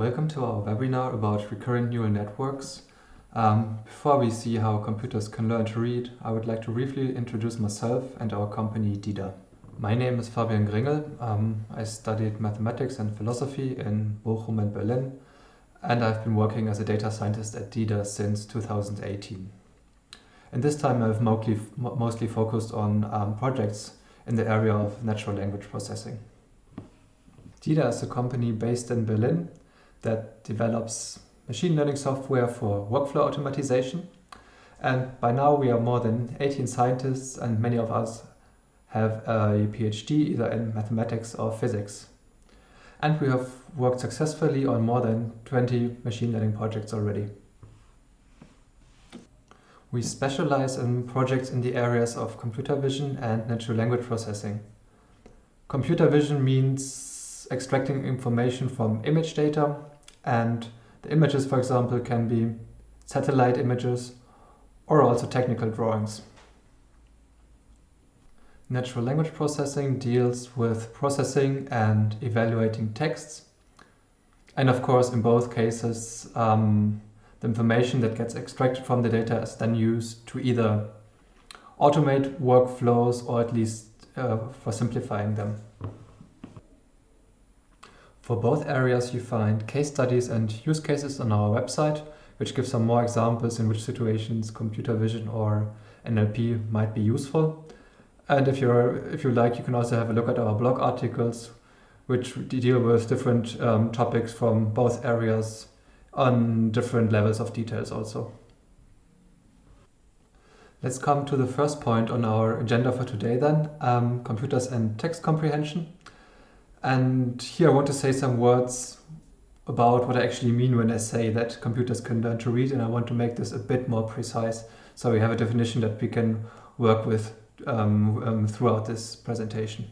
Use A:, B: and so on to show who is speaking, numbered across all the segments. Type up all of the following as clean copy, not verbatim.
A: Welcome to our webinar about recurrent neural networks. Before we see how computers can learn to read, I would like to briefly introduce myself and our company dida. My name is Fabian Gringel. I studied mathematics and philosophy in Bochum and Berlin, and I've been working as a data scientist at dida since 2018. In this time I've mostly focused on projects in the area of natural language processing. dida is a company based in Berlin that develops machine learning software for workflow automatization. And by now we are more than 18 scientists, and many of us have a PhD either in mathematics or physics. And we have worked successfully on more than 20 machine learning projects already. We specialize in projects in the areas of computer vision and natural language processing. Computer vision means extracting information from image data, and the images, for example, can be satellite images or also technical drawings. Natural language processing deals with processing and evaluating texts, and of course in both cases the information that gets extracted from the data is then used to either automate workflows or at least for simplifying them. For both areas you find case studies and use cases on our website, which give some more examples in which situations computer vision or NLP might be useful. And if you like, you can also have a look at our blog articles, which deal with different topics from both areas on different levels of details also. Let's come to the first point on our agenda for today then, computers and text comprehension. And here I want to say some words about what I actually mean when I say that computers can learn to read, and I want to make this a bit more precise so we have a definition that we can work with throughout this presentation.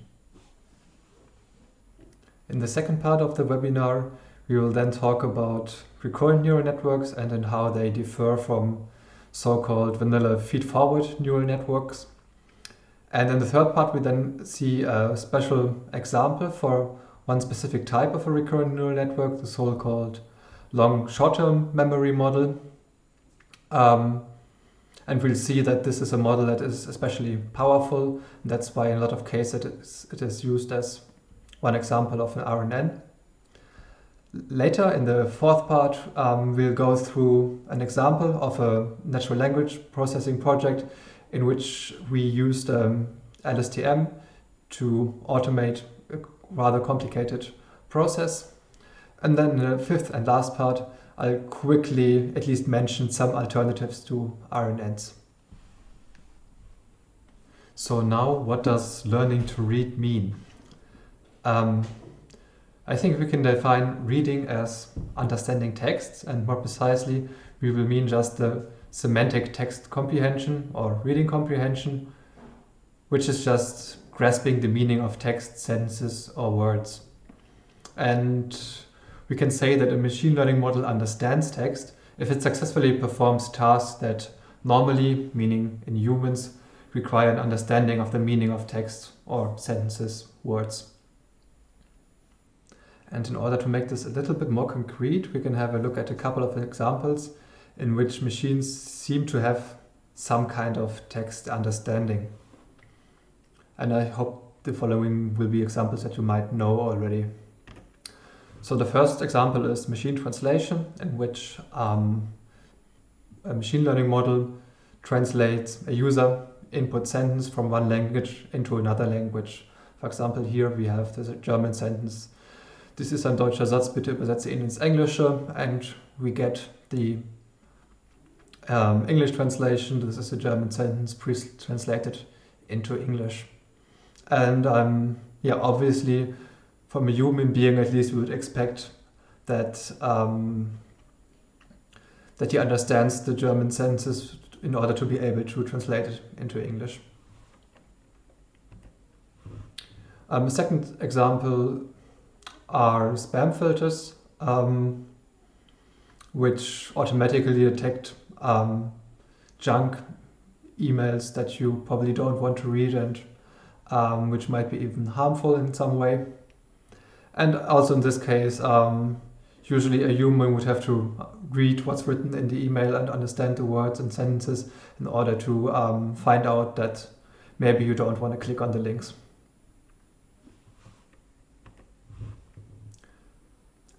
A: In the second part of the webinar, we will then talk about recurrent neural networks and then how they differ from so-called vanilla feed-forward neural networks. And in the third part, we then see a special example for one specific type of a recurrent neural network, the so-called long short-term memory model. And we'll see that this is a model that is especially powerful. And that's why in a lot of cases it is used as one example of an RNN. Later, in the fourth part, we'll go through an example of a natural language processing project in which we used LSTM to automate a rather complicated process. And then in the fifth and last part, I'll quickly at least mention some alternatives to RNNs. So now, what does learning to read mean? I think we can define reading as understanding texts, and more precisely, we will mean just the semantic text comprehension or reading comprehension, which is just grasping the meaning of text, sentences, or words. And we can say that a machine learning model understands text if it successfully performs tasks that normally, meaning in humans, require an understanding of the meaning of text or sentences, words. And in order to make this a little bit more concrete, we can have a look at a couple of examples in which machines seem to have some kind of text understanding. And I hope the following will be examples that you might know already. So the first example is machine translation, in which a machine learning model translates a user input sentence from one language into another language. For example, here we have this German sentence: "Dies ist ein deutscher Satz, bitte übersetze ihn ins Englische", and we get the English translation. This is a German sentence, please translate it into English. And obviously, from a human being at least, we would expect that that he understands the German sentences in order to be able to translate it into English. A second example are spam filters, which automatically detect junk emails that you probably don't want to read and which might be even harmful in some way. And also in this case, usually a human would have to read what's written in the email and understand the words and sentences in order to find out that maybe you don't want to click on the links.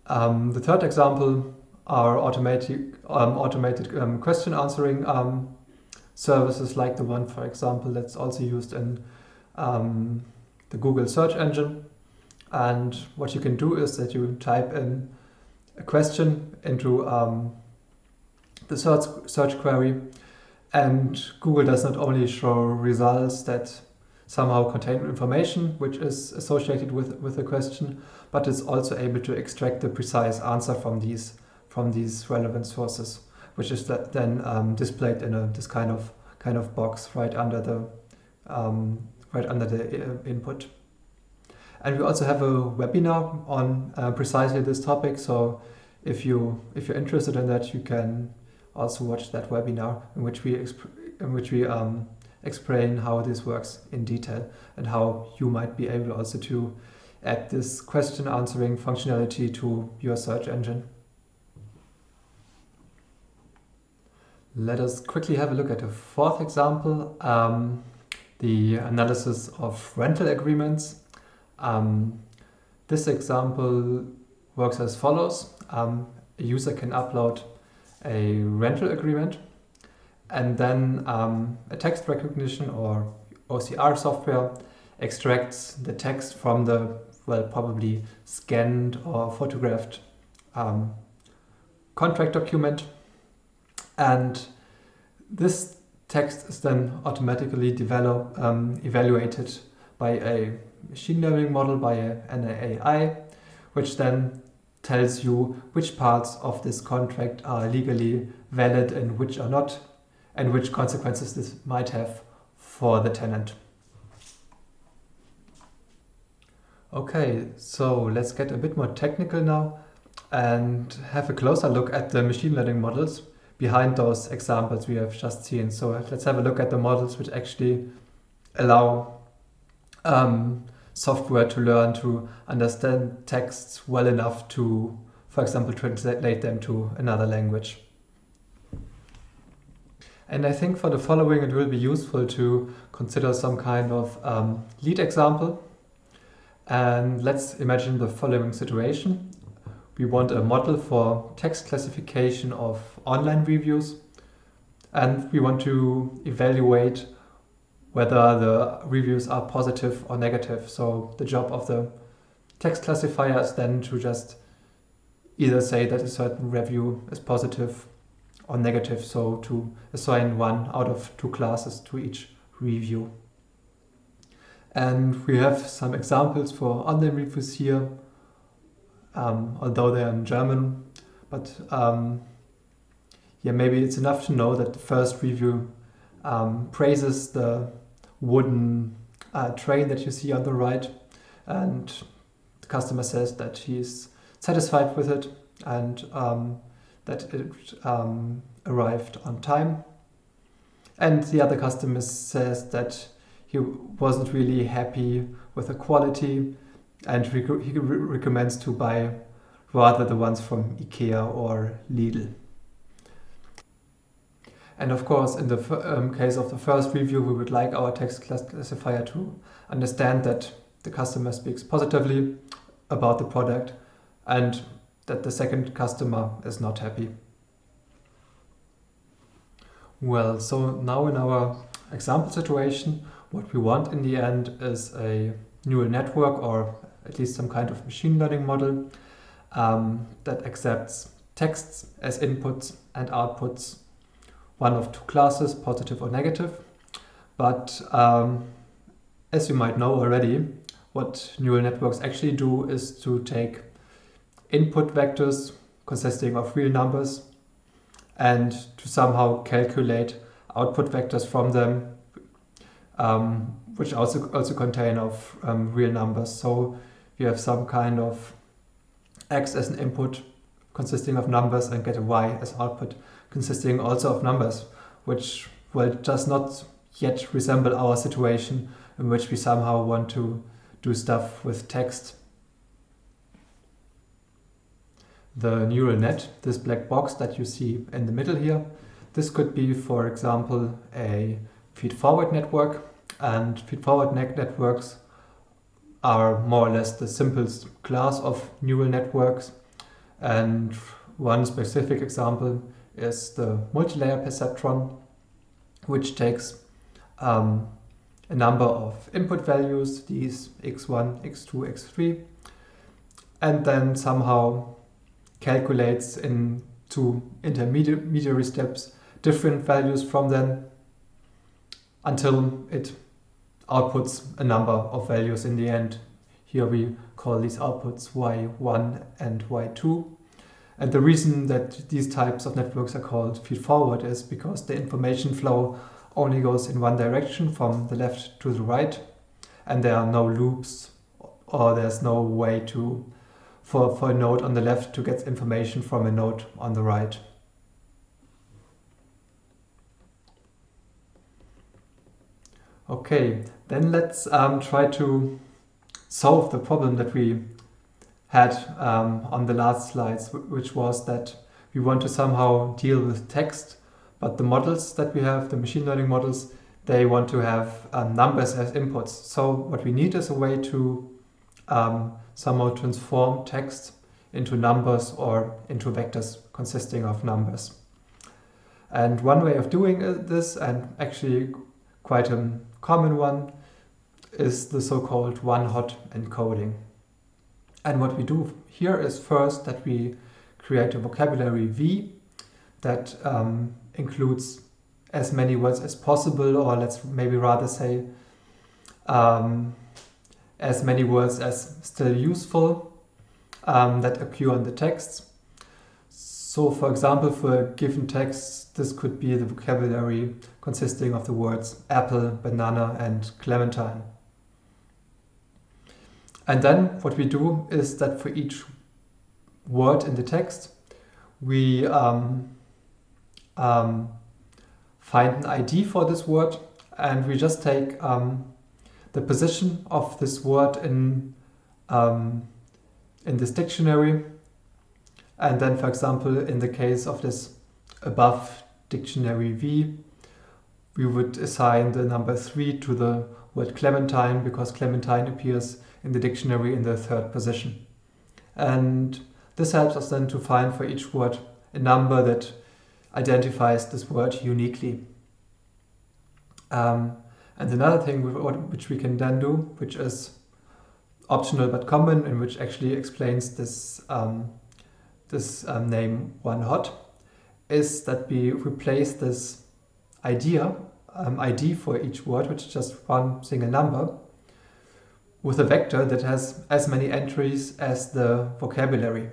A: The third example are automated question answering services, like the one, for example, that's also used in the Google search engine. And what you can do is that you type in a question into the search query, and Google does not only show results that somehow contain information which is associated with the question, but it's also able to extract the precise answer from these relevant sources, which is then displayed in this kind of box right under the input. And we also have a webinar on precisely this topic. So if you're interested in that, you can also watch that webinar in which we explain how this works in detail and how you might be able also to add this question answering functionality to your search engine. Let us quickly have a look at the fourth example, the analysis of rental agreements. This example works as follows. A user can upload a rental agreement, and then a text recognition or OCR software extracts the text from the, well, probably scanned or photographed contract document. And this text is then automatically evaluated by a machine learning model, by an AI, which then tells you which parts of this contract are legally valid and which are not, and which consequences this might have for the tenant. Okay, so let's get a bit more technical now and have a closer look at the machine learning models behind those examples we have just seen. So let's have a look at the models which actually allow software to learn to understand texts well enough to, for example, translate them to another language. And I think for the following it will be useful to consider some kind of lead example. And let's imagine the following situation. We want a model for text classification of online reviews, and we want to evaluate whether the reviews are positive or negative. So the job of the text classifier is then to just either say that a certain review is positive or negative, so to assign 1 out of 2 classes to each review. And we have some examples for online reviews here, although they're in German, but yeah, maybe it's enough to know that the first review praises the wooden train that you see on the right, and the customer says that he's satisfied with it and that it arrived on time. And the other customer says that he wasn't really happy with the quality, and he recommends to buy rather the ones from IKEA or Lidl. And of course, in the case of the first review, we would like our text classifier to understand that the customer speaks positively about the product and that the second customer is not happy. Well, so now in our example situation, what we want in the end is a neural network, or at least some kind of machine learning model that accepts texts as inputs and outputs, 1 of 2 classes, positive or negative. But as you might know already, what neural networks actually do is to take input vectors consisting of real numbers and to somehow calculate output vectors from them, which also contain of real numbers. So you have some kind of x as an input consisting of numbers and get a y as output consisting also of numbers, which does not yet resemble our situation in which we somehow want to do stuff with text. the neural net, this black box that you see in the middle here. This could be, for example, a feed-forward network, and feed-forward networks are more or less the simplest class of neural networks. And one specific example is the multilayer perceptron, which takes a number of input values, these x1, x2, x3, and then somehow calculates in two intermediary steps different values from them until it outputs a number of values in the end. Here we call these outputs y1 and y2. And the reason that these types of networks are called feed-forward is because the information flow only goes in one direction, from the left to the right, and there are no loops, or there's no way for a node on the left to get information from a node on the right. Okay, then let's try to solve the problem that we had on the last slides, which was that we want to somehow deal with text, but the models that we have, the machine learning models, they want to have numbers as inputs. So what we need is a way to somehow transform text into numbers or into vectors consisting of numbers. And one way of doing this, and actually quite a common one, is the so-called one-hot encoding. And what we do here is first that we create a vocabulary V that includes as many words as possible, or let's maybe rather say as many words as still useful that occur in the text. So for example, for a given text, this could be the vocabulary consisting of the words apple, banana, and clementine. And then what we do is that for each word in the text, we find an ID for this word, and we just take the position of this word in this dictionary. And then, for example, in the case of this above dictionary V, we would assign the number 3 to the word clementine, because clementine appears in the dictionary in the 3rd position. And this helps us then to find for each word a number that identifies this word uniquely. And another thing which we can then do, which is optional but common, and which actually explains this name one-hot, is that we replace this ID for each word, which is just one single number, with a vector that has as many entries as the vocabulary.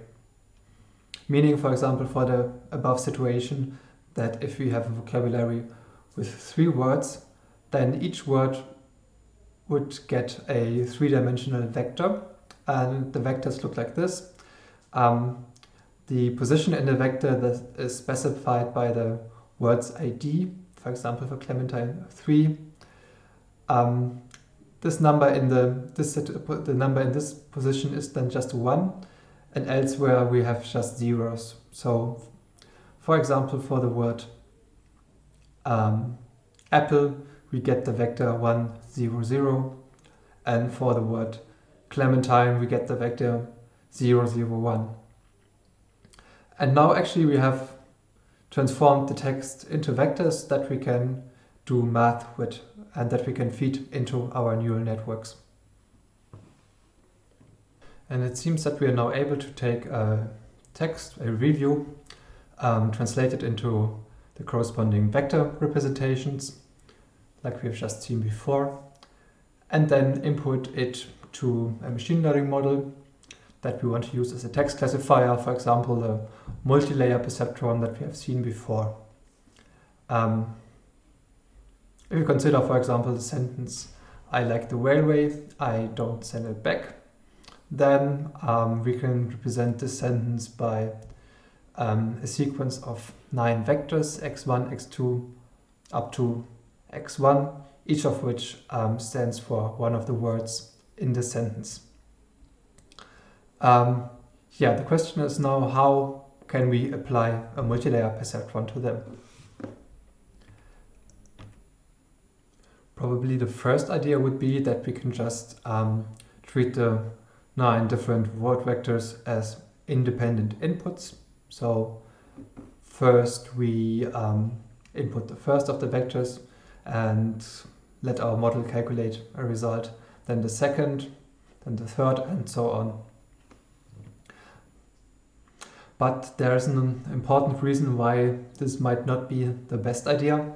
A: Meaning, for example, for the above situation, that if we have a vocabulary with 3 words, then each word would get a 3-dimensional vector, and the vectors look like this. The position in the vector that is specified by the word's ID, for example, for clementine 3. This number the number in this position is then just 1, and elsewhere we have just zeros. So, for example, for the word apple, we get the vector 1, 0, 0, and for the word clementine, we get the vector 0, 0, 1. And now actually we have transformed the text into vectors that we can do math with, and that we can feed into our neural networks. And it seems that we are now able to take a text, a review, translate it into the corresponding vector representations, like we have just seen before, and then input it to a machine learning model that we want to use as a text classifier, for example, the multi-layer perceptron that we have seen before. If you consider, for example, the sentence, I like the railway, I don't send it back, then we can represent this sentence by a sequence of 9 vectors, x1, x2, up to x1, each of which stands for one of the words in the sentence. Yeah, the question is now, how can we apply a multilayer perceptron to them? Probably the first idea would be that we can just treat the 9 different word vectors as independent inputs. So first we input the first of the vectors and let our model calculate a result, then the second, then the third, and so on. But there is an important reason why this might not be the best idea.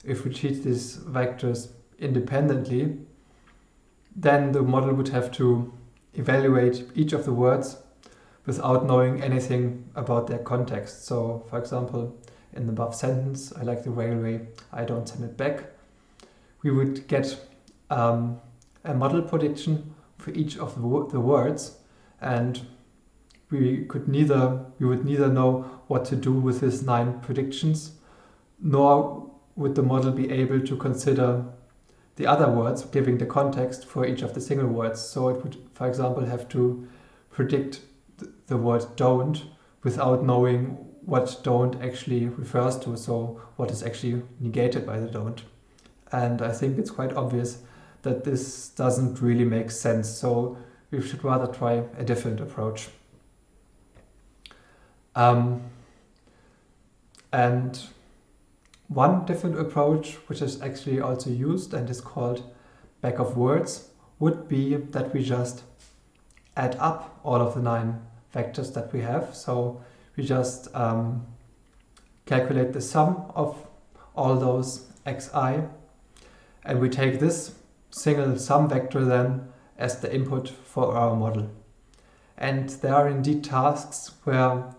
A: If we treat these vectors independently, then the model would have to evaluate each of the words without knowing anything about their context. So, for example, in the above sentence, I like the railway, I don't send it back, we would get a model prediction for each of the words, and we would neither know what to do with these 9 predictions, nor would the model be able to consider the other words, giving the context for each of the single words. So it would, for example, have to predict the word don't without knowing what don't actually refers to, so what is actually negated by the don't. And I think it's quite obvious that this doesn't really make sense, so we should rather try a different approach. And one different approach, which is actually also used and is called bag of words, would be that we just add up all of the 9 vectors that we have. So we just calculate the sum of all those xi, and we take this single sum vector then as the input for our model. And there are indeed tasks where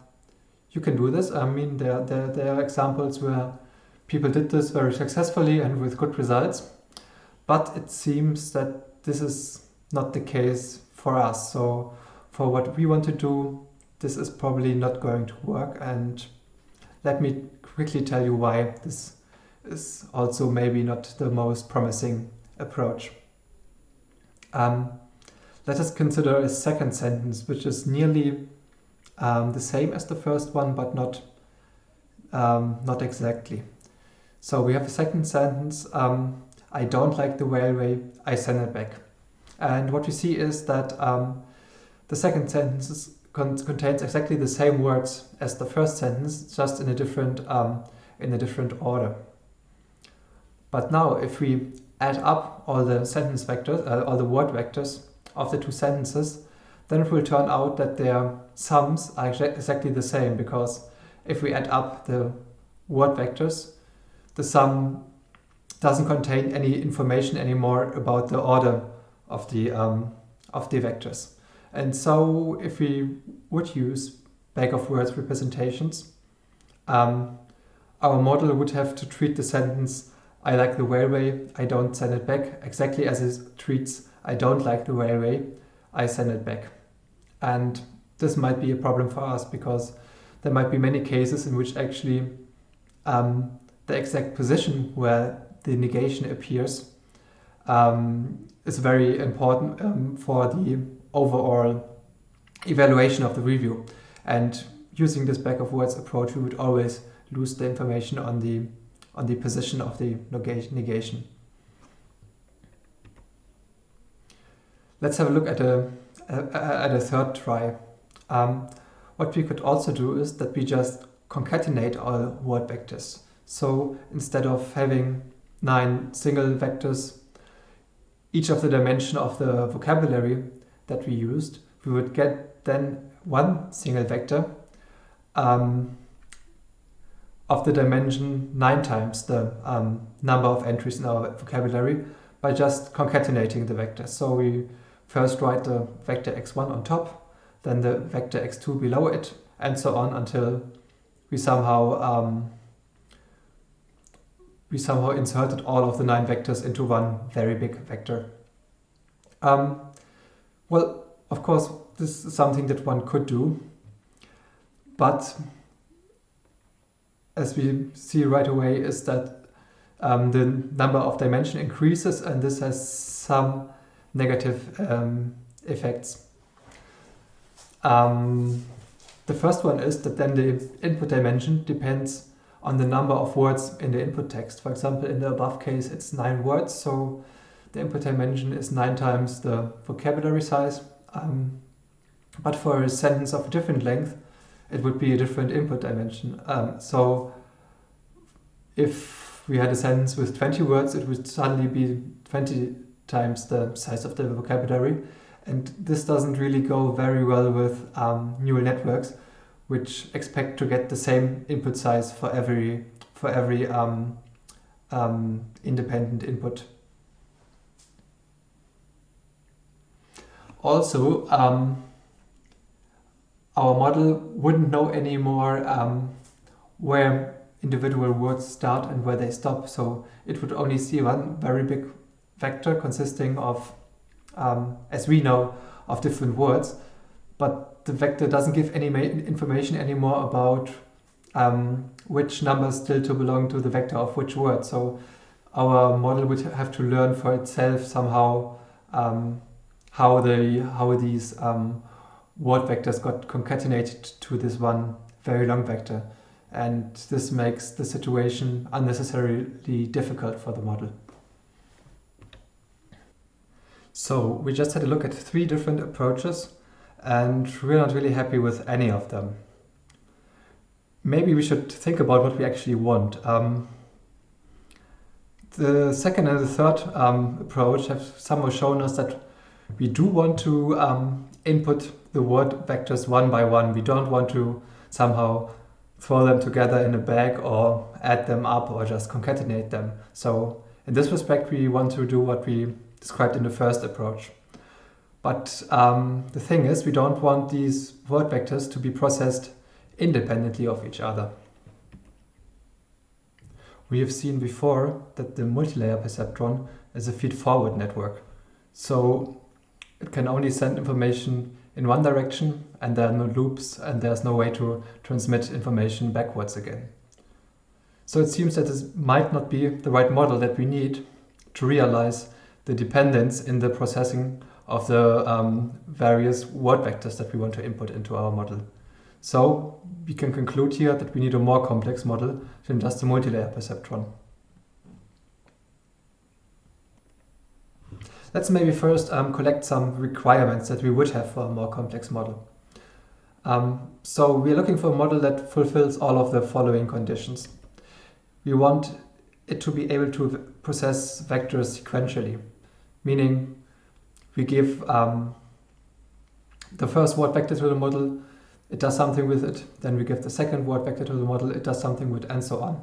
A: you can do this. I mean, there are examples where people did this very successfully and with good results, but it seems that this is not the case for us. So for what we want to do, this is probably not going to work, and let me quickly tell you why this is also maybe not the most promising approach. Let us consider a second sentence, which is nearly the same as the first one, but not exactly. So we have a second sentence, I don't like the railway, I send it back. And what we see is that the second sentence contains exactly the same words as the first sentence, just in a different order. But now, if we add up all the sentence vectors, all the word vectors of the 2 sentences, then it will turn out that their sums are exactly the same, because if we add up the word vectors, the sum doesn't contain any information anymore about the order of the vectors. And so if we would use bag of words representations, our model would have to treat the sentence I like the railway, I don't send it back, exactly as it treats I don't like the railway, I send it back. And this might be a problem for us, because there might be many cases in which actually the exact position where the negation appears is very important for the overall evaluation of the review. And using this bag of words approach, we would always lose the information on the position of the negation. Let's have a look at a third try. What we could also do is that we just concatenate all word vectors. So instead of having 9 single vectors, each of the dimension of the vocabulary that we used, we would get then 1 single vector of the dimension 9 times the number of entries in our vocabulary by just concatenating the vectors. So we first write the vector x1 on top, then the vector x2 below it, and so on until we somehow inserted all of the 9 vectors into one very big vector. Well, of course, this is something that one could do, but as we see right away is that the number of dimension increases, and this has some negative effects. The first one is that then the input dimension depends on the number of words in the input text. For example, in the above case, it's 9 words, so the input dimension is 9 times the vocabulary size. But for a sentence of a different length, it would be a different input dimension. So if we had a sentence with 20 words, it would suddenly be 20 times the size of the vocabulary. And this doesn't really go very well with neural networks, which expect to get the same input size for every independent input. Also, our model wouldn't know anymore where individual words start and where they stop. So it would only see one very big vector consisting of, as we know, of different words. But the vector doesn't give any information anymore about which numbers still to belong to the vector of which word. So our model would have to learn for itself somehow how these word vectors got concatenated to this one very long vector. And this makes the situation unnecessarily difficult for the model. So we just had a look at 3 different approaches, and we're not really happy with any of them. Maybe we should think about what we actually want. The second and the third approach have somehow shown us that we do want to input the word vectors one by one. We don't want to somehow throw them together in a bag or add them up or just concatenate them. So in this respect, we want to do what we described in the first approach. But the thing is, we don't want these word vectors to be processed independently of each other. We have seen before that the multilayer perceptron is a feed-forward network. So it can only send information in one direction, and there are no loops, and there's no way to transmit information backwards again. So it seems that this might not be the right model that we need to realize the dependence in the processing of the various word vectors that we want to input into our model. So we can conclude here that we need a more complex model than just a multilayer perceptron. Let's maybe first collect some requirements that we would have for a more complex model. So we're looking for a model that fulfills all of the following conditions. We want it to be able to process vectors sequentially, meaning we give the first word vector to the model, it does something with it, then we give the second word vector to the model, it does something with it, and so on.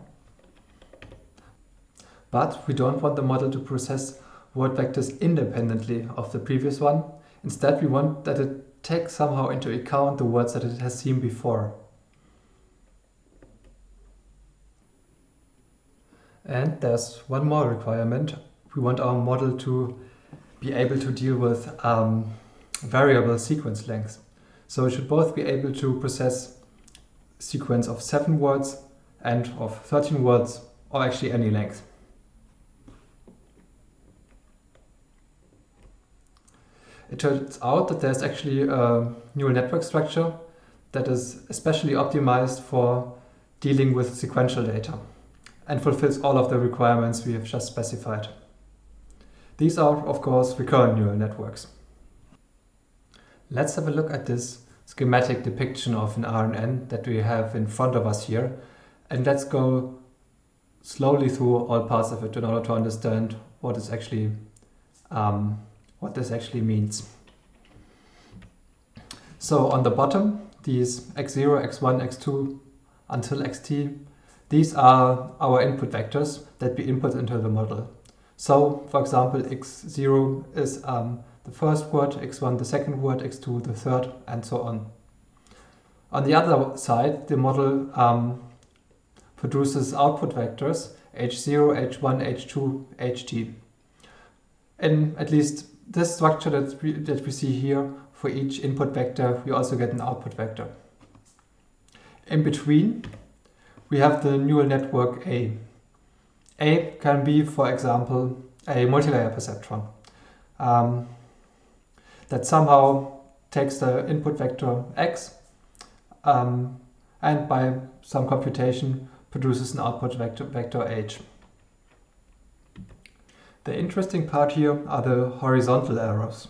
A: But we don't want the model to process word vectors independently of the previous one. Instead, we want that it takes somehow into account the words that it has seen before. And there's one more requirement. We want our model to be able to deal with variable sequence lengths. So it should both be able to process a sequence of 7 words and of 13 words, or actually any length. It turns out that there's actually a neural network structure that is especially optimized for dealing with sequential data and fulfills all of the requirements we have just specified. These are, of course, recurrent neural networks. Let's have a look at this schematic depiction of an RNN that we have in front of us here, and let's go slowly through all parts of it in order to understand what this actually means. So on the bottom, these x0, x1, x2 until xt, these are our input vectors that we input into the model. So, for example, x0 is the first word, x1 the second word, x2 the third, and so on. On the other side, the model produces output vectors h0, h1, h2, ht. In at least this structure that we see here, for each input vector, we also get an output vector. In between, we have the neural network A. A can be, for example, a multilayer perceptron that somehow takes the input vector x and by some computation produces an output vector h. The interesting part here are the horizontal arrows.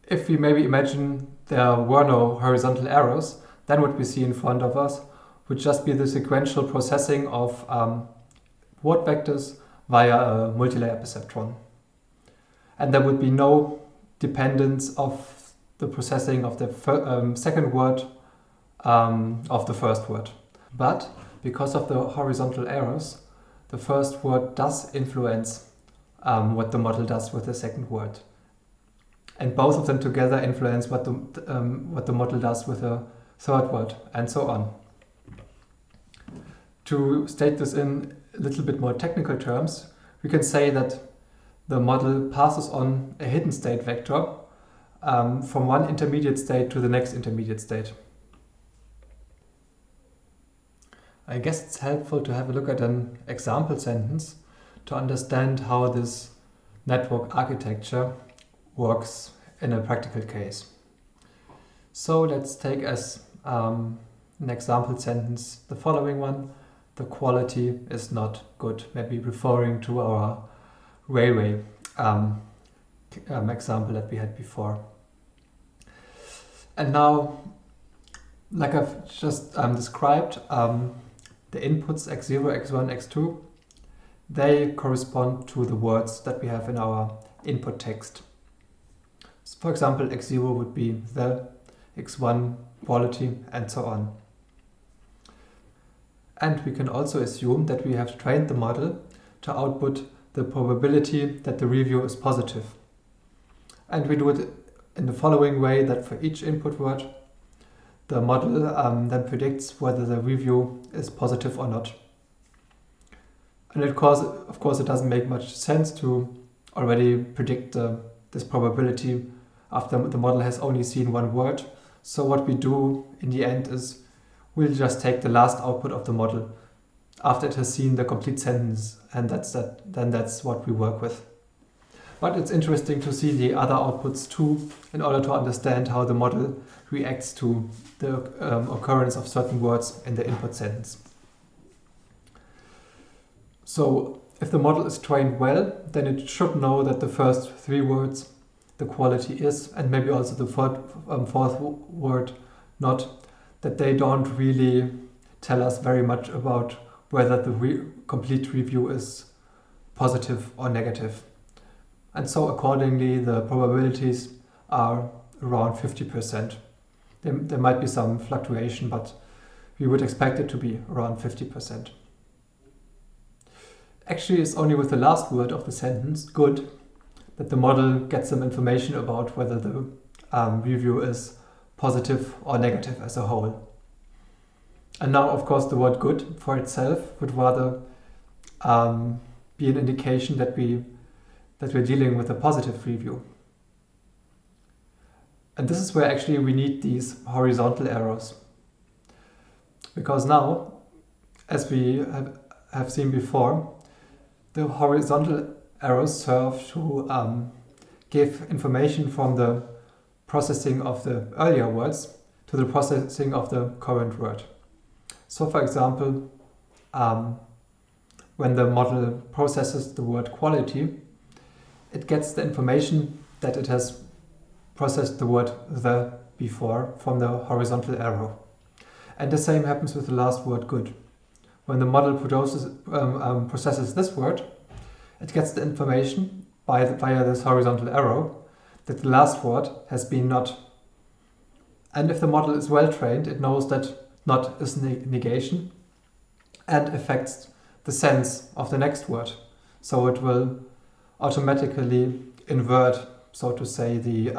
A: If we maybe imagine there were no horizontal arrows, then what we see in front of us would just be the sequential processing of word vectors via a multilayer perceptron. And there would be no dependence of the processing of the second word of the first word. But because of the horizontal arrows, the first word does influence what the model does with the second word. And both of them together influence what the model does with the third word, and so on. To state this in a little bit more technical terms, we can say that the model passes on a hidden state vector from one intermediate state to the next intermediate state. I guess it's helpful to have a look at an example sentence to understand how this network architecture works in a practical case. So let's take as an example sentence the following one: the quality is not good, maybe referring to our railway example that we had before. And now, like I've just described, the inputs x0, x1, x2, they correspond to the words that we have in our input text. So for example, x0 would be the, x1 quality, and so on. And we can also assume that we have trained the model to output the probability that the review is positive. And we do it in the following way: that for each input word, the model then predicts whether the review is positive or not. And of course, it doesn't make much sense to already predict this probability after the model has only seen one word. So what we do in the end is we'll just take the last output of the model after it has seen the complete sentence, and that's what we work with. But it's interesting to see the other outputs too, in order to understand how the model reacts to the occurrence of certain words in the input sentence. So if the model is trained well, then it should know that the first three words, the quality is, and maybe also the fourth word, not, that they don't really tell us very much about whether the complete review is positive or negative. And so accordingly, the probabilities are around 50%. There might be some fluctuation, but we would expect it to be around 50%. Actually, it's only with the last word of the sentence, good, that the model gets some information about whether the review is positive or negative as a whole. And now, of course, the word good for itself would rather be an indication that we're dealing with a positive review. And this is where actually we need these horizontal arrows. Because now, as we have seen before, the horizontal arrows serve to give information from the processing of the earlier words to the processing of the current word. So for example, when the model processes the word quality, it gets the information that it has processed the word the before from the horizontal arrow. And the same happens with the last word good. When the model processes this word, it gets the information via this horizontal arrow that the last word has been not. And if the model is well trained, it knows that not is negation and affects the sense of the next word. So it will automatically invert, so to say, the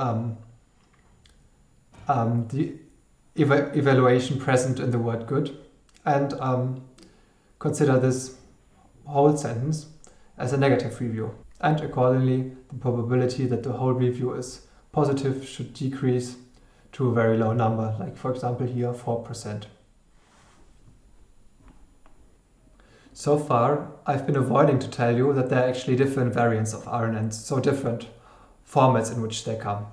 A: evaluation present in the word good, and consider this whole sentence as a negative review. And accordingly, the probability that the whole review is positive should decrease to a very low number, like for example here 4%. So far, I've been avoiding to tell you that there are actually different variants of RNNs, so different formats in which they come.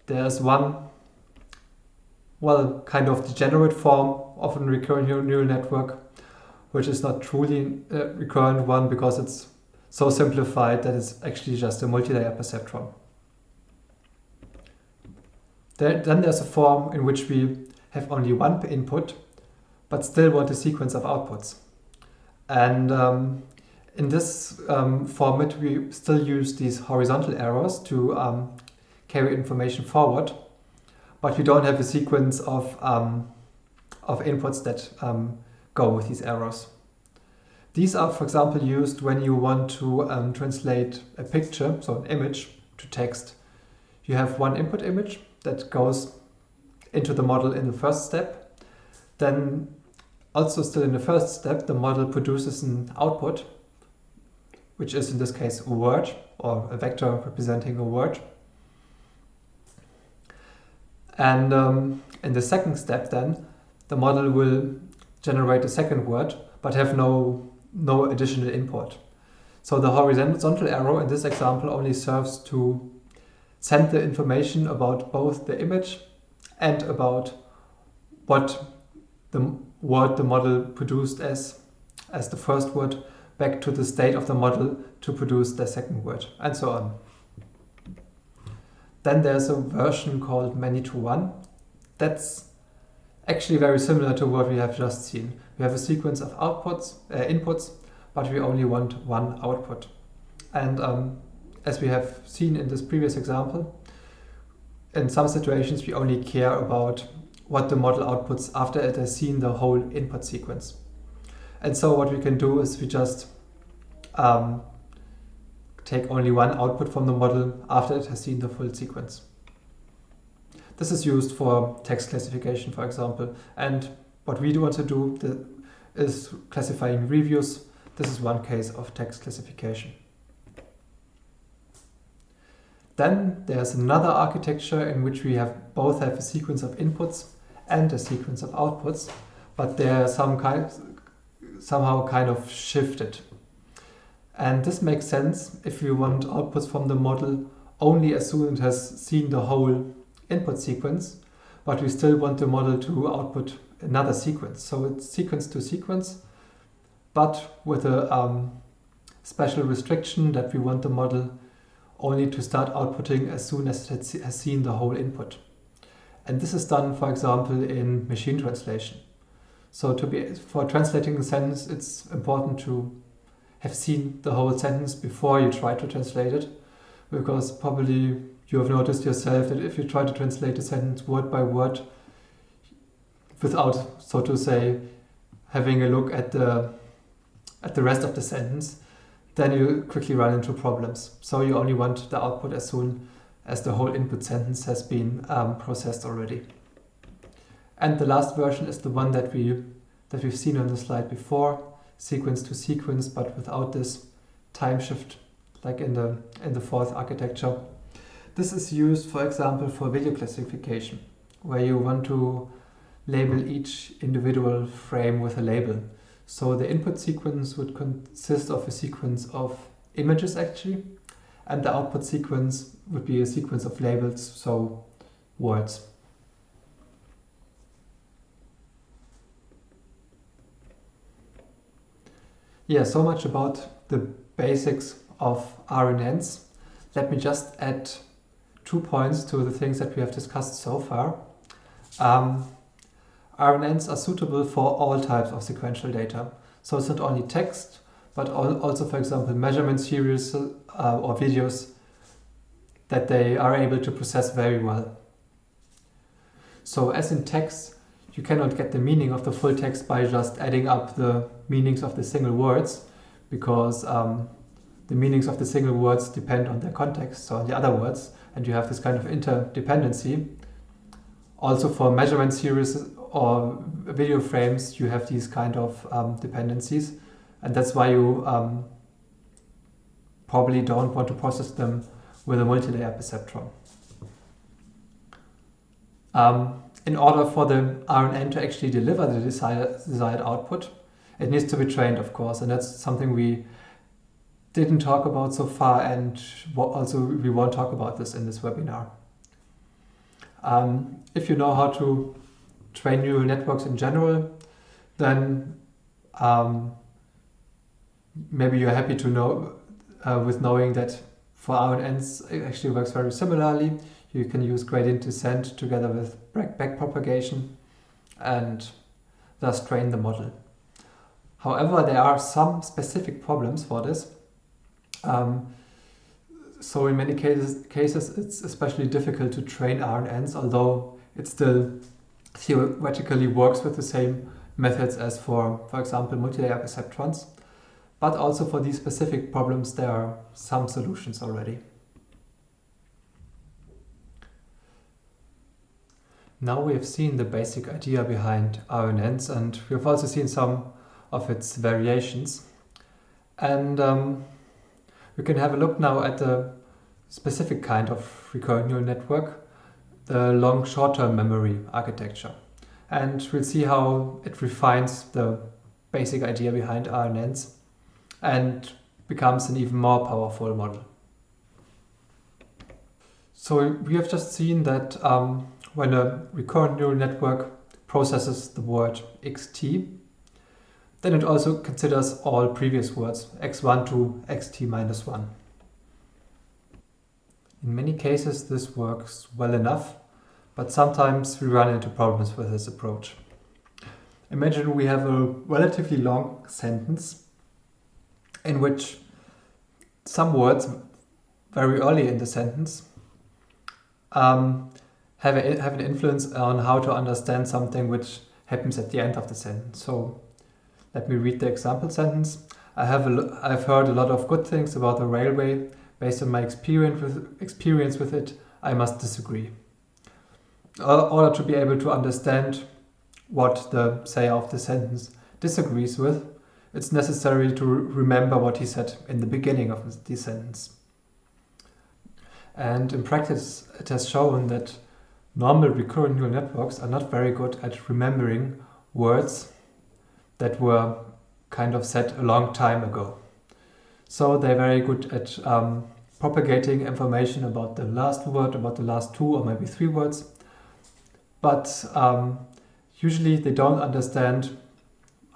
A: there's one, well, kind of degenerate form of a recurrent neural network, which is not truly a recurrent one because it's so simplified that it's actually just a multi-layer perceptron. Then there's a form in which we have only one input, but still want a sequence of outputs. And in this format, we still use these horizontal arrows to carry information forward, but we don't have a sequence of inputs that go with these arrows. These are, for example, used when you want to translate a picture, so an image, to text. You have one input image that goes into the model in the first step. Then, also still in the first step, the model produces an output, which is in this case a word, or a vector representing a word. And in the second step then, the model will generate a second word, but have no additional input. So the horizontal arrow in this example only serves to send the information about both the image and about what the word the model produced as the first word back to the state of the model to produce the second word, and so on. Then there's a version called many-to-one. That's actually very similar to what we have just seen. We have a sequence of inputs, but we only want one output. And as we have seen in this previous example, in some situations we only care about what the model outputs after it has seen the whole input sequence. And so what we can do is we just take only one output from the model after it has seen the full sequence. This is used for text classification, for example. And what we want to do is classifying reviews. This is one case of text classification. Then there's another architecture in which we both have a sequence of inputs and a sequence of outputs, but they're somehow kind of shifted. And this makes sense if we want outputs from the model only as soon as it has seen the whole input sequence, but we still want the model to output another sequence. So it's sequence to sequence, but with a special restriction that we want the model only to start outputting as soon as it has seen the whole input. And this is done, for example, in machine translation. So for translating a sentence, it's important to have seen the whole sentence before you try to translate it, because probably you have noticed yourself that if you try to translate a sentence word by word without, so to say, having a look at the rest of the sentence, then you quickly run into problems. So you only want the output as soon as the whole input sentence has been processed already. And the last version is the one that we've seen on the slide before, sequence to sequence, but without this time shift, like in the fourth architecture. This is used, for example, for video classification, where you want to label each individual frame with a label. So the input sequence would consist of a sequence of images actually, and the output sequence would be a sequence of labels, so words. Yeah, so much about the basics of RNNs. Let me just add 2 points to the things that we have discussed so far. RNNs are suitable for all types of sequential data. So it's not only text, but also, for example, measurement series or videos that they are able to process very well. So as in text, you cannot get the meaning of the full text by just adding up the meanings of the single words, because the meanings of the single words depend on their context, so on the other words, and you have this kind of interdependency. Also for measurement series or video frames, you have these kind of dependencies, and that's why you probably don't want to process them with a multi-layer perceptron. In order for the RNN to actually deliver the desired output, it needs to be trained, of course, and that's something we didn't talk about so far, and also we won't talk about this in this webinar. If you know how to train neural networks in general, then maybe you're happy to know with knowing that for RNNs it actually works very similarly. You can use gradient descent together with backpropagation and thus train the model. However, there are some specific problems for this. So in many cases it's especially difficult to train RNNs, although it still theoretically works with the same methods as for example, multilayer perceptrons. But also for these specific problems, there are some solutions already. Now we have seen the basic idea behind RNNs, and we have also seen some of its variations. And we can have a look now at the specific kind of recurrent neural network, the long short-term memory architecture. And we'll see how it refines the basic idea behind RNNs and becomes an even more powerful model. So we have just seen that when a recurrent neural network processes the word xt, then it also considers all previous words, x1 to xt-1. In many cases this works well enough, but sometimes we run into problems with this approach. Imagine we have a relatively long sentence in which some words very early in the sentence have an influence on how to understand something which happens at the end of the sentence. So let me read the example sentence. I've heard a lot of good things about the railway. Based on my experience with it, I must disagree. In order to be able to understand what the sayer of the sentence disagrees with, it's necessary to remember what he said in the beginning of the sentence. And in practice, it has shown that normal recurrent neural networks are not very good at remembering words that were kind of said a long time ago. So they're very good at propagating information about the last word, about the last 2 or maybe 3 words. But usually they don't understand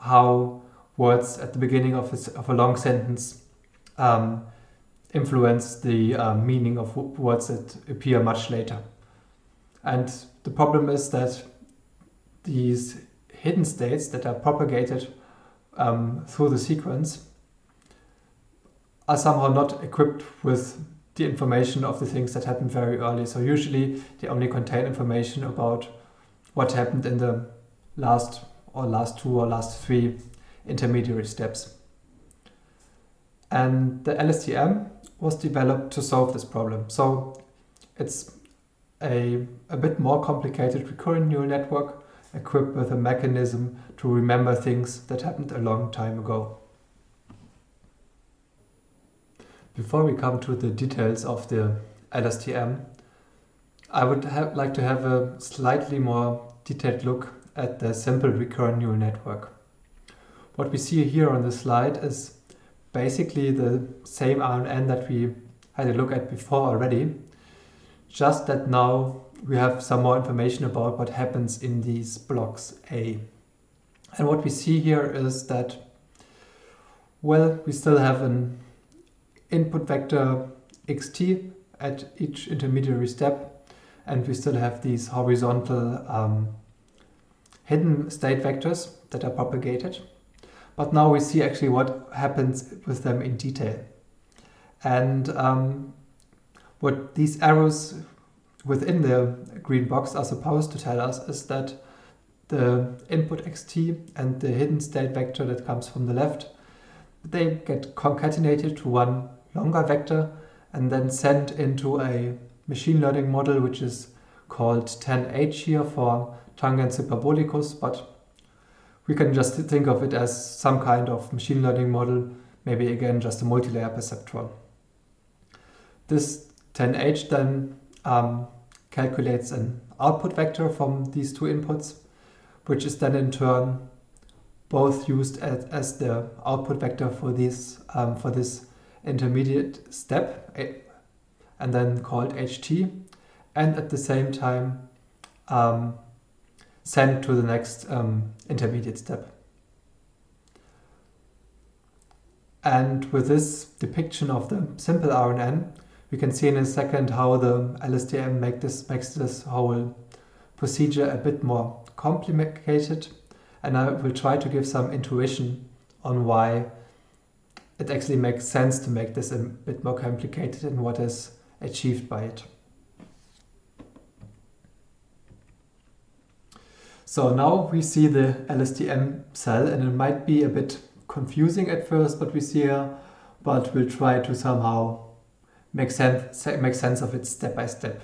A: how words at the beginning of a long sentence influence the meaning of words that appear much later. And the problem is that these hidden states that are propagated through the sequence are somehow not equipped with the information of the things that happened very early. So usually they only contain information about what happened in the last 2 or last 3 intermediary steps. And the LSTM was developed to solve this problem. So it's a bit more complicated recurrent neural network equipped with a mechanism to remember things that happened a long time ago. Before we come to the details of the LSTM, I would like to have a slightly more detailed look at the simple recurrent neural network. What we see here on the slide is basically the same RNN that we had a look at before already, just that now we have some more information about what happens in these blocks A. And what we see here is that, well, we still have an input vector xt at each intermediary step, and we still have these horizontal hidden state vectors that are propagated. But now we see actually what happens with them in detail. And what these arrows within the green box are supposed to tell us is that the input xt and the hidden state vector that comes from the left, they get concatenated to one longer vector and then sent into a machine learning model, which is called 10H here for Tangens Hyperbolicus, but we can just think of it as some kind of machine learning model, maybe again just a multilayer perceptron. This 10H then calculates an output vector from these 2 inputs, which is then in turn both used as the output vector for this intermediate step, and then called HT, and at the same time sent to the next intermediate step. And with this depiction of the simple RNN, we can see in a second how the LSTM makes this whole procedure a bit more complicated, and I will try to give some intuition on why it actually makes sense to make this a bit more complicated and what is achieved by it. So now we see the LSTM cell, and it might be a bit confusing at first, but we'll try to somehow make sense of it step by step.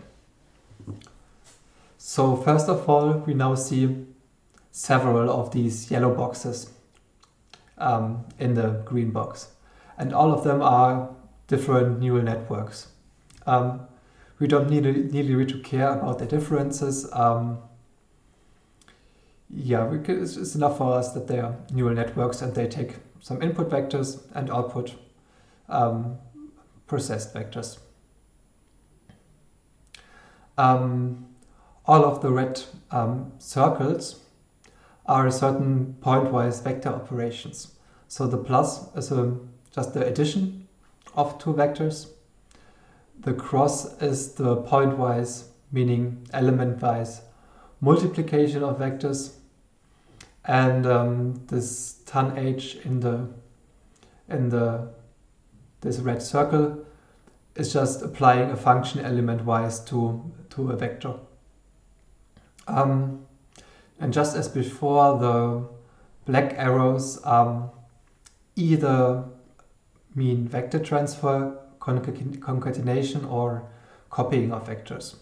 A: So first of all, we now see several of these yellow boxes in the green box, and all of them are different neural networks. We don't need to care about the differences. It's enough for us that they are neural networks and they take some input vectors and output processed vectors. All of the red circles are certain pointwise vector operations. So the plus is just the addition of two vectors. The cross is the pointwise, meaning element-wise, multiplication of vectors. And this tan H in this red circle is just applying a function element-wise to a vector. And just as before, the black arrows either mean vector transfer, concatenation, or copying of vectors.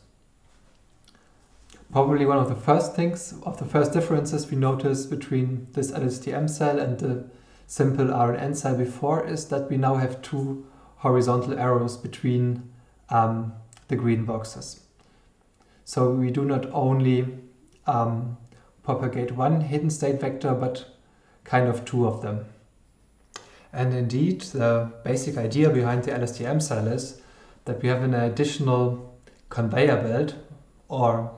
A: Probably one of the first differences we notice between this LSTM cell and the simple RNN cell before is that we now have two horizontal arrows between the green boxes. So we do not only propagate one hidden state vector, but kind of two of them. And indeed, the basic idea behind the LSTM cell is that we have an additional conveyor belt, or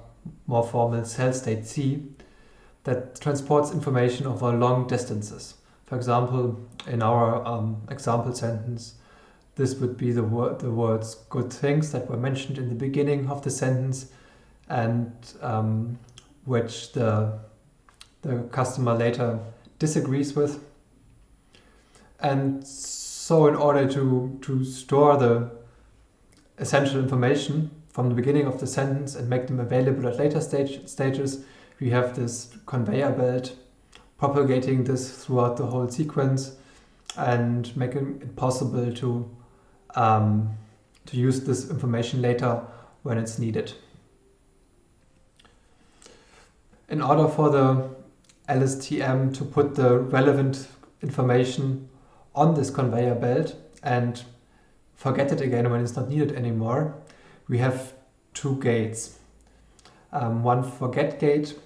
A: more formal cell state C, that transports information over long distances. For example, in our example sentence, this would be the words good things that were mentioned in the beginning of the sentence, and which the customer later disagrees with. And so in order to store the essential information from the beginning of the sentence and make them available at later stages, we have this conveyor belt propagating this throughout the whole sequence and making it possible to use this information later when it's needed. In order for the LSTM to put the relevant information on this conveyor belt and forget it again when it's not needed anymore, we have two gates. One for get gate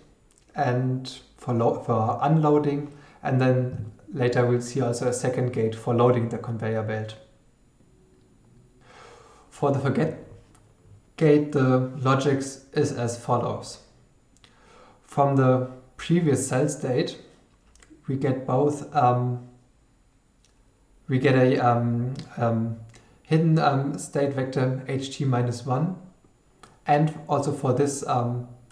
A: and for unloading, and then later we'll see also a second gate for loading the conveyor belt. For the forget gate, the logic is as follows. From the previous cell state, we get both we get a hidden state vector ht-1, and also for this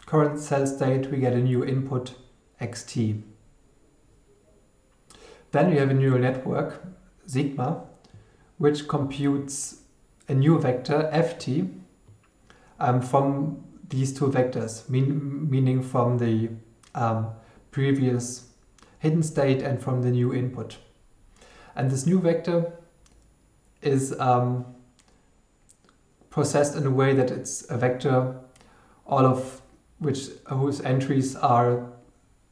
A: current cell state we get a new input xt. Then we have a neural network, sigma, which computes a new vector ft from these two vectors, meaning from the previous hidden state and from the new input. And this new vector is processed in a way that it's a vector all of whose entries are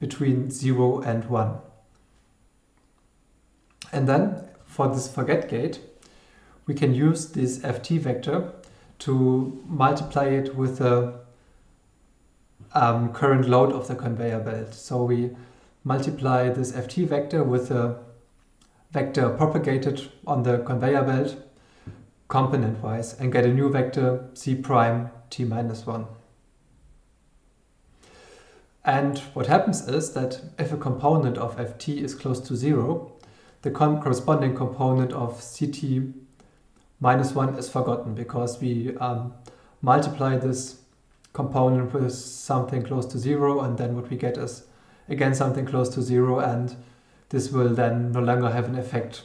A: between 0 and 1. And then for this forget gate, we can use this ft vector to multiply it with the current load of the conveyor belt. So we multiply this ft vector with the vector propagated on the conveyor belt component-wise and get a new vector c prime t-1. And what happens is that if a component of ft is close to 0, the corresponding component of ct minus 1 is forgotten, because we multiply this component with something close to 0, and then what we get is again something close to 0, and this will then no longer have an effect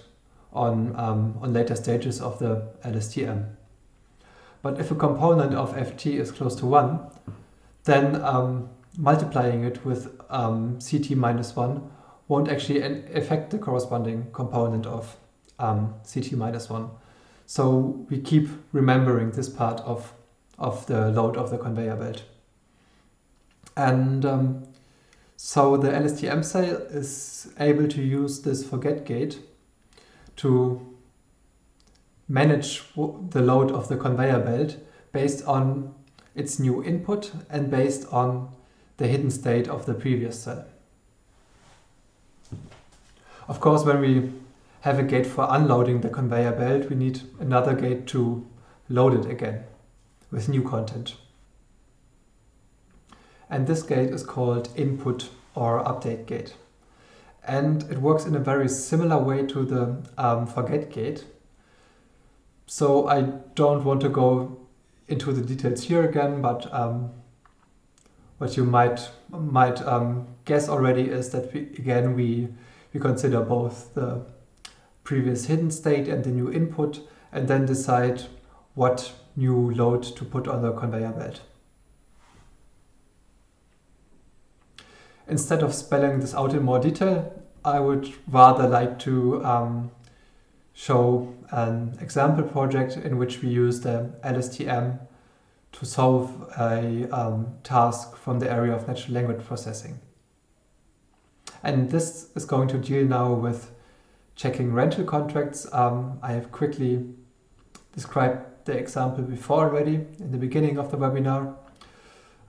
A: on later stages of the LSTM. But if a component of ft is close to 1, then multiplying it with ct minus 1 won't actually affect the corresponding component of ct minus 1. So we keep remembering this part of the load of the conveyor belt. And so the LSTM cell is able to use this forget gate to manage the load of the conveyor belt based on its new input and based on the hidden state of the previous cell. Of course, when we have a gate for unloading the conveyor belt, we need another gate to load it again with new content. And this gate is called input or update gate. And it works in a very similar way to the forget gate. So I don't want to go into the details here again, but what you might guess already is that we consider both the previous hidden state and the new input, and then decide what new load to put on the conveyor belt. Instead of spelling this out in more detail, I would rather like to show an example project in which we use the LSTM to solve a task from the area of natural language processing. And this is going to deal now with checking rental contracts. I have quickly described the example before already in the beginning of the webinar.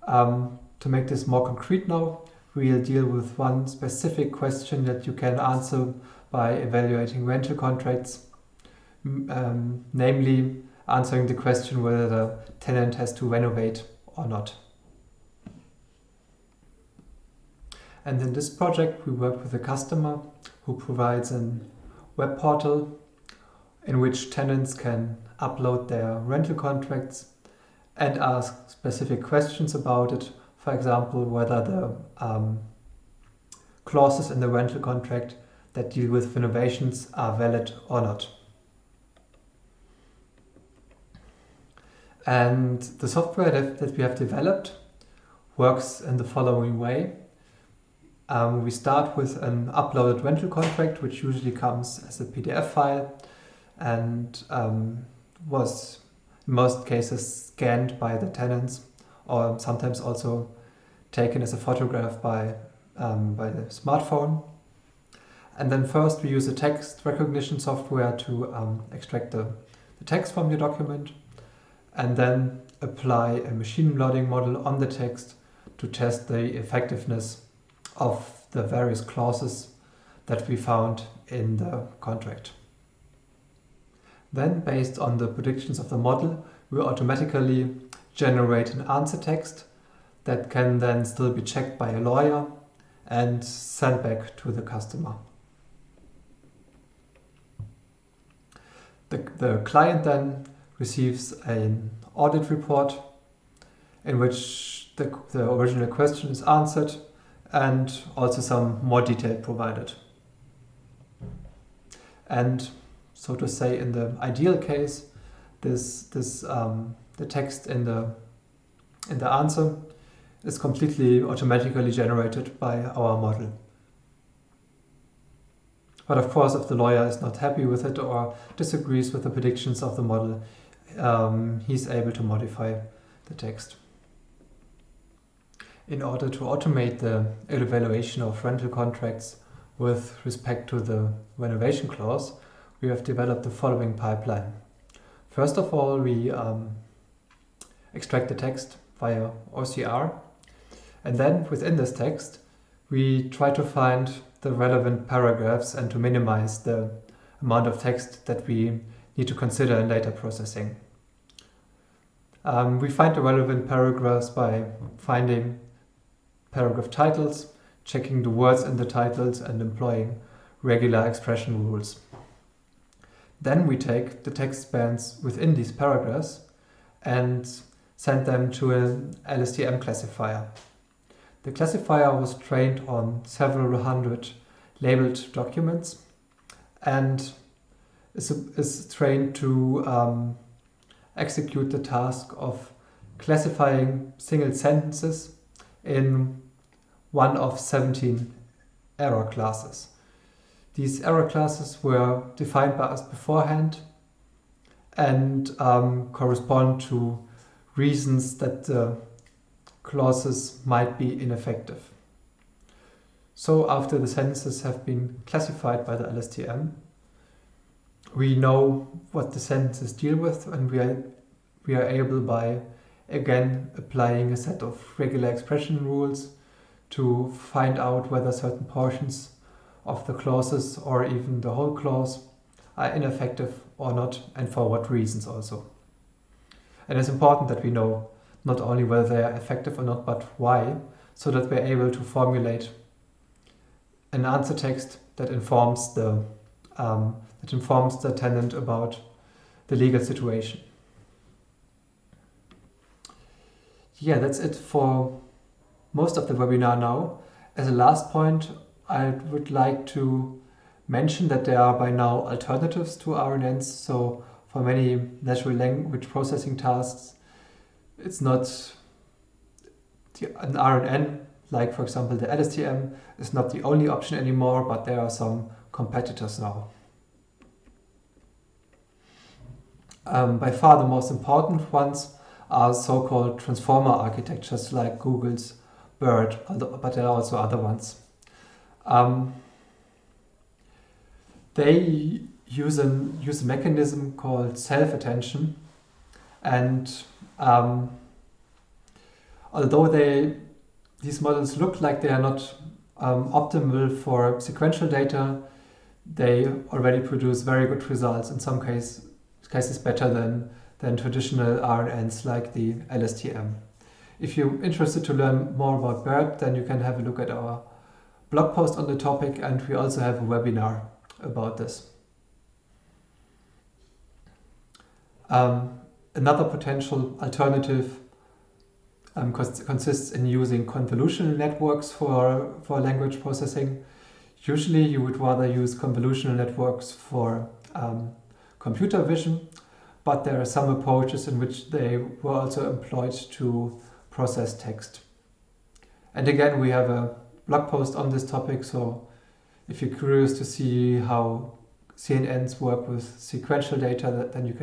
A: To make this more concrete now, we'll deal with one specific question that you can answer by evaluating rental contracts, namely answering the question whether the tenant has to renovate or not. And in this project, we work with a customer who provides a web portal in which tenants can upload their rental contracts and ask specific questions about it. For example, whether the clauses in the rental contract that deal with renovations are valid or not. And the software that we have developed works in the following way. We start with an uploaded rental contract, which usually comes as a PDF file and was in most cases scanned by the tenants, or sometimes also taken as a photograph by the smartphone. And then first we use a text recognition software to extract the text from your document, and then apply a machine learning model on the text to test the effectiveness of the various clauses that we found in the contract. Then, based on the predictions of the model, we automatically generate an answer text that can then still be checked by a lawyer and sent back to the customer. The client then receives an audit report in which the original question is answered and also some more detail provided. And so to say, in the ideal case, the text in the answer is completely automatically generated by our model. But of course, if the lawyer is not happy with it or disagrees with the predictions of the model, he's able to modify the text. In order to automate the evaluation of rental contracts with respect to the renovation clause, we have developed the following pipeline. First of all, we extract the text via OCR, and then within this text, we try to find the relevant paragraphs and to minimize the amount of text that we need to consider in later processing. We find the relevant paragraphs by finding paragraph titles, checking the words in the titles, and employing regular expression rules. Then we take the text spans within these paragraphs and send them to an LSTM classifier. The classifier was trained on several hundred labeled documents and is trained to execute the task of classifying single sentences in one of 17 error classes. These error classes were defined by us beforehand and correspond to reasons that the clauses might be ineffective. So after the sentences have been classified by the LSTM, we know what the sentences deal with, and we are able, by again applying a set of regular expression rules, to find out whether certain portions of the clauses or even the whole clause are ineffective or not, and for what reasons also. And it's important that we know not only whether they are effective or not, but why, so that we're able to formulate an answer text that informs the tenant about the legal situation. Yeah, that's it for most of the webinar now. As a last point, I would like to mention that there are by now alternatives to RNNs. So for many natural language processing tasks, it's not an RNN, like for example the LSTM, is not the only option anymore, but there are some competitors now. By far the most important ones are so-called transformer architectures like Google's BERT, but there are also other ones. They use a mechanism called self-attention, and although these models look like they are not optimal for sequential data, they already produce very good results, in some cases better than traditional RNNs like the LSTM. If you're interested to learn more about BERT, then you can have a look at our blog post on the topic, and we also have a webinar about this. Another potential alternative consists in using convolutional networks for language processing. Usually you would rather use convolutional networks for computer vision, but there are some approaches in which they were also employed to process text. And again, we have a blog post on this topic, so if you're curious to see how CNNs work with sequential data, then you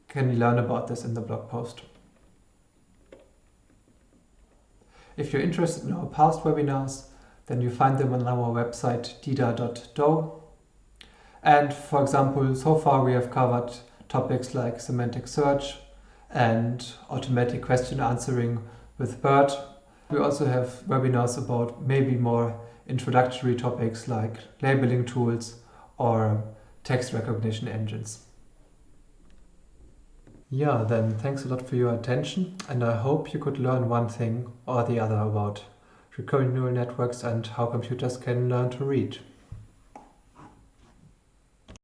A: can learn about this in the blog post. If you're interested in our past webinars, then you find them on our website dida.do. And for example, so far we have covered topics like semantic search and automatic question answering with BERT. We also have webinars about maybe more introductory topics like labeling tools or text recognition engines. Yeah, then thanks a lot for your attention, and I hope you could learn one thing or the other about recurrent neural networks and how computers can learn to read.